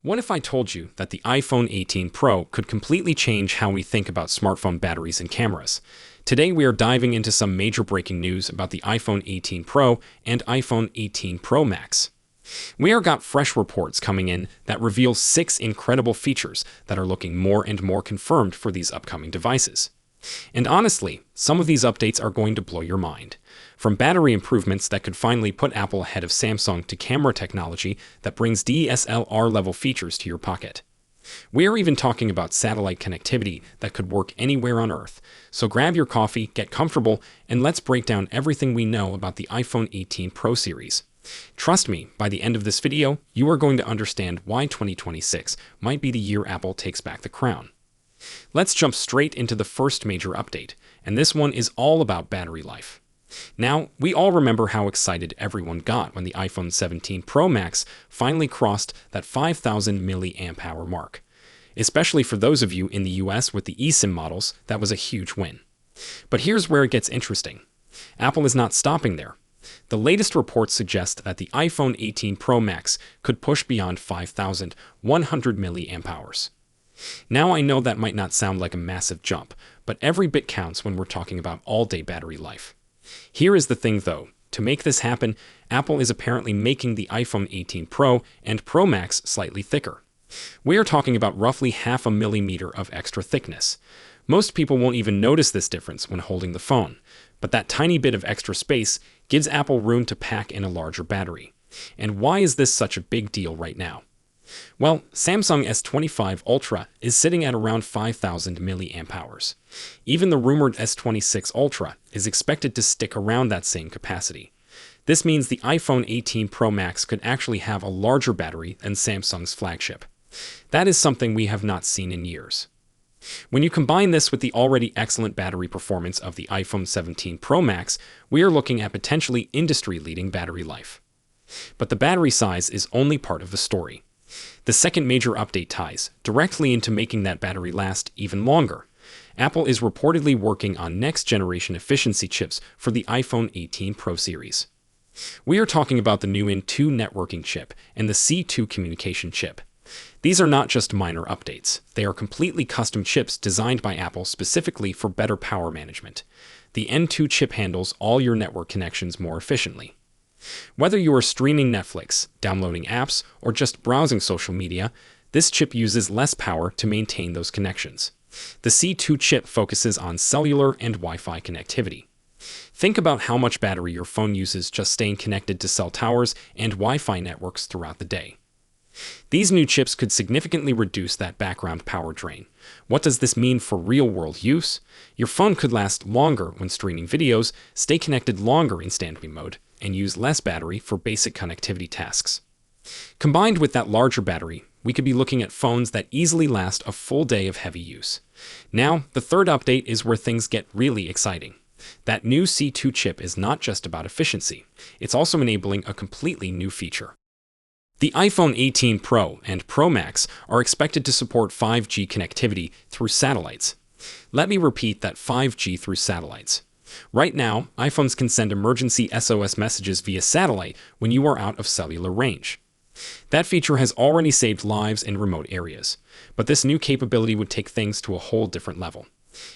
What if I told you that the iPhone 18 Pro could completely change how we think about smartphone batteries and cameras? Today we are diving into some major breaking news about the iPhone 18 Pro and iPhone 18 Pro Max. We are got fresh reports coming in that reveal 6 incredible features that are looking more and more confirmed for these upcoming devices. And honestly, some of these updates are going to blow your mind. From battery improvements that could finally put Apple ahead of Samsung to camera technology that brings DSLR-level features to your pocket. We are even talking about satellite connectivity that could work anywhere on Earth. So grab your coffee, get comfortable, and let's break down everything we know about the iPhone 18 Pro series. Trust me, by the end of this video, you are going to understand why 2026 might be the year Apple takes back the crown. Let's jump straight into the first major update, and this one is all about battery life. Now, we all remember how excited everyone got when the iPhone 17 Pro Max finally crossed that 5,000 mAh mark. Especially for those of you in the US with the eSIM models, that was a huge win. But here's where it gets interesting. Apple is not stopping there. The latest reports suggest that the iPhone 18 Pro Max could push beyond 5,100 mAh. Now I know that might not sound like a massive jump, but every bit counts when we're talking about all-day battery life. Here is the thing though, to make this happen, Apple is apparently making the iPhone 18 Pro and Pro Max slightly thicker. We are talking about roughly 0.5 millimeter of extra thickness. Most people won't even notice this difference when holding the phone, but that tiny bit of extra space gives Apple room to pack in a larger battery. And why is this such a big deal right now? Well, Samsung S25 Ultra is sitting at around 5,000 mAh. Even the rumored S26 Ultra is expected to stick around that same capacity. This means the iPhone 18 Pro Max could actually have a larger battery than Samsung's flagship. That is something we have not seen in years. When you combine this with the already excellent battery performance of the iPhone 17 Pro Max, we are looking at potentially industry-leading battery life. But the battery size is only part of the story. The second major update ties directly into making that battery last even longer. Apple is reportedly working on next-generation efficiency chips for the iPhone 18 Pro series. We are talking about the new N2 networking chip and the C2 communication chip. These are not just minor updates. They are completely custom chips designed by Apple specifically for better power management. The N2 chip handles all your network connections more efficiently. Whether you are streaming Netflix, downloading apps, or just browsing social media, this chip uses less power to maintain those connections. The C2 chip focuses on cellular and Wi-Fi connectivity. Think about how much battery your phone uses just staying connected to cell towers and Wi-Fi networks throughout the day. These new chips could significantly reduce that background power drain. What does this mean for real-world use? Your phone could last longer when streaming videos, stay connected longer in standby mode, and use less battery for basic connectivity tasks. Combined with that larger battery, we could be looking at phones that easily last a full day of heavy use. Now, the third update is where things get really exciting. That new C2 chip is not just about efficiency, it's also enabling a completely new feature. The iPhone 18 Pro and Pro Max are expected to support 5G connectivity through satellites. Let me repeat that 5G through satellites. Right now, iPhones can send emergency SOS messages via satellite when you are out of cellular range. That feature has already saved lives in remote areas, but this new capability would take things to a whole different level.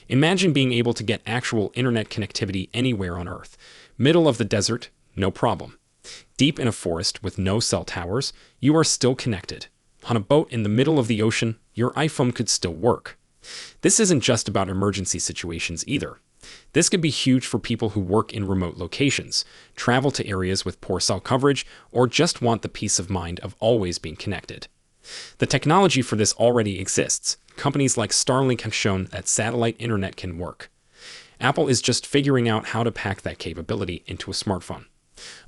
Imagine being able to get actual internet connectivity anywhere on Earth. Middle of the desert, no problem. Deep in a forest with no cell towers, you are still connected. On a boat in the middle of the ocean, your iPhone could still work. This isn't just about emergency situations either. This could be huge for people who work in remote locations, travel to areas with poor cell coverage, or just want the peace of mind of always being connected. The technology for this already exists. Companies like Starlink have shown that satellite internet can work. Apple is just figuring out how to pack that capability into a smartphone.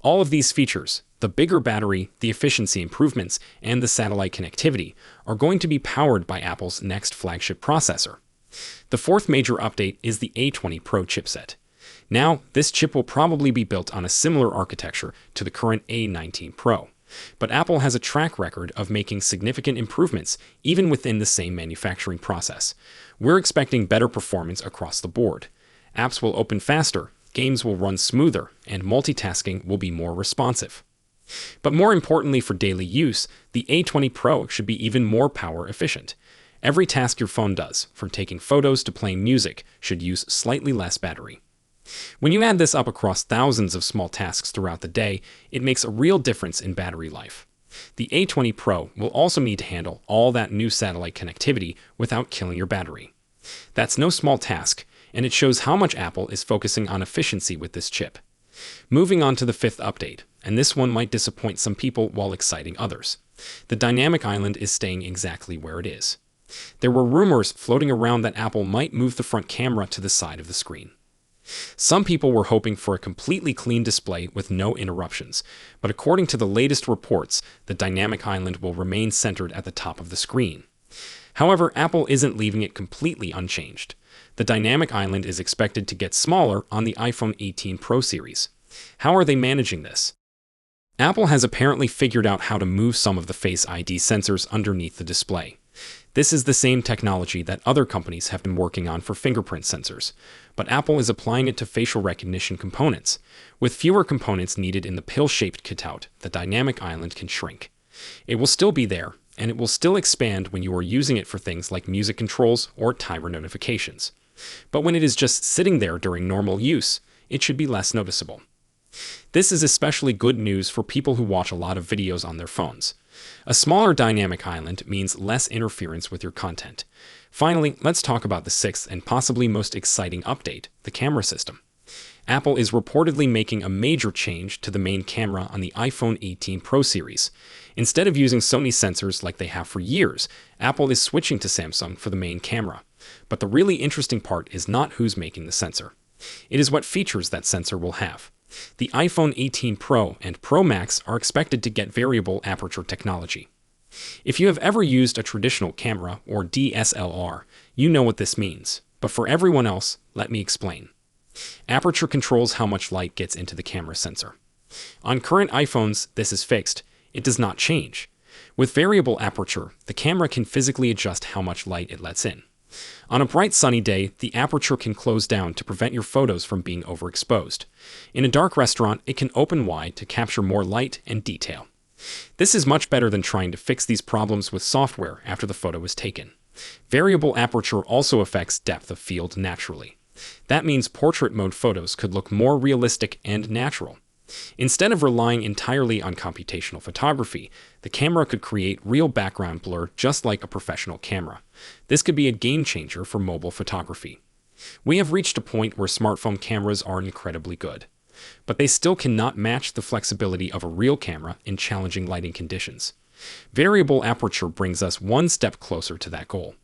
All of these features, the bigger battery, the efficiency improvements, and the satellite connectivity, are going to be powered by Apple's next flagship processor. The fourth major update is the A20 Pro chipset. Now, this chip will probably be built on a similar architecture to the current A19 Pro, but Apple has a track record of making significant improvements even within the same manufacturing process. We're expecting better performance across the board. Apps will open faster, games will run smoother, and multitasking will be more responsive. But more importantly for daily use, the A20 Pro should be even more power efficient. Every task your phone does, from taking photos to playing music, should use slightly less battery. When you add this up across thousands of small tasks throughout the day, it makes a real difference in battery life. The A20 Pro will also need to handle all that new satellite connectivity without killing your battery. That's no small task, and it shows how much Apple is focusing on efficiency with this chip. Moving on to the fifth update, and this one might disappoint some people while exciting others. The dynamic island is staying exactly where it is. There were rumors floating around that Apple might move the front camera to the side of the screen. Some people were hoping for a completely clean display with no interruptions, but according to the latest reports, the dynamic island will remain centered at the top of the screen. However, Apple isn't leaving it completely unchanged. The dynamic island is expected to get smaller on the iPhone 18 Pro series. How are they managing this? Apple has apparently figured out how to move some of the Face ID sensors underneath the display. This is the same technology that other companies have been working on for fingerprint sensors, but Apple is applying it to facial recognition components. With fewer components needed in the pill-shaped cutout, the dynamic island can shrink. It will still be there, and it will still expand when you are using it for things like music controls or timer notifications. But when it is just sitting there during normal use, it should be less noticeable. This is especially good news for people who watch a lot of videos on their phones. A smaller dynamic island means less interference with your content. Finally, let's talk about the sixth and possibly most exciting update, the camera system. Apple is reportedly making a major change to the main camera on the iPhone 18 Pro series. Instead of using Sony sensors like they have for years, Apple is switching to Samsung for the main camera. But the really interesting part is not who's making the sensor. It is what features that sensor will have. The iPhone 18 Pro and Pro Max are expected to get variable aperture technology. If you have ever used a traditional camera or DSLR, you know what this means. But for everyone else, let me explain. Aperture controls how much light gets into the camera sensor. On current iPhones, this is fixed. It does not change. With variable aperture, the camera can physically adjust how much light it lets in. On a bright sunny day, the aperture can close down to prevent your photos from being overexposed. In a dark restaurant, it can open wide to capture more light and detail. This is much better than trying to fix these problems with software after the photo is taken. Variable aperture also affects depth of field naturally. That means portrait mode photos could look more realistic and natural. Instead of relying entirely on computational photography, the camera could create real background blur just like a professional camera. This could be a game changer for mobile photography. We have reached a point where smartphone cameras are incredibly good, but they still cannot match the flexibility of a real camera in challenging lighting conditions. Variable aperture brings us one step closer to that goal.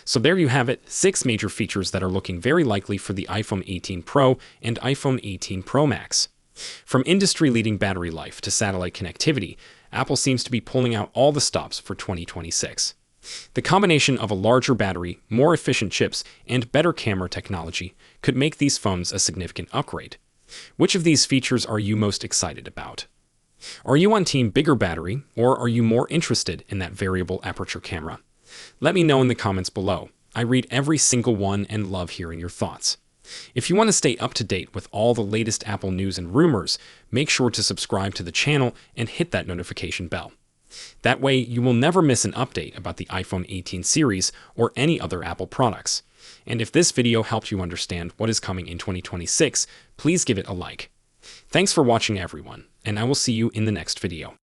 So there you have it, 6 major features that are looking very likely for the iPhone 18 Pro and iPhone 18 Pro Max. From industry-leading battery life to satellite connectivity, Apple seems to be pulling out all the stops for 2026. The combination of a larger battery, more efficient chips, and better camera technology could make these phones a significant upgrade. Which of these features are you most excited about? Are you on team bigger battery, or are you more interested in that variable aperture camera? Let me know in the comments below. I read every single one and love hearing your thoughts. If you want to stay up to date with all the latest Apple news and rumors, make sure to subscribe to the channel and hit that notification bell. That way, you will never miss an update about the iPhone 18 series or any other Apple products. And if this video helped you understand what is coming in 2026, please give it a like. Thanks for watching everyone, and I will see you in the next video.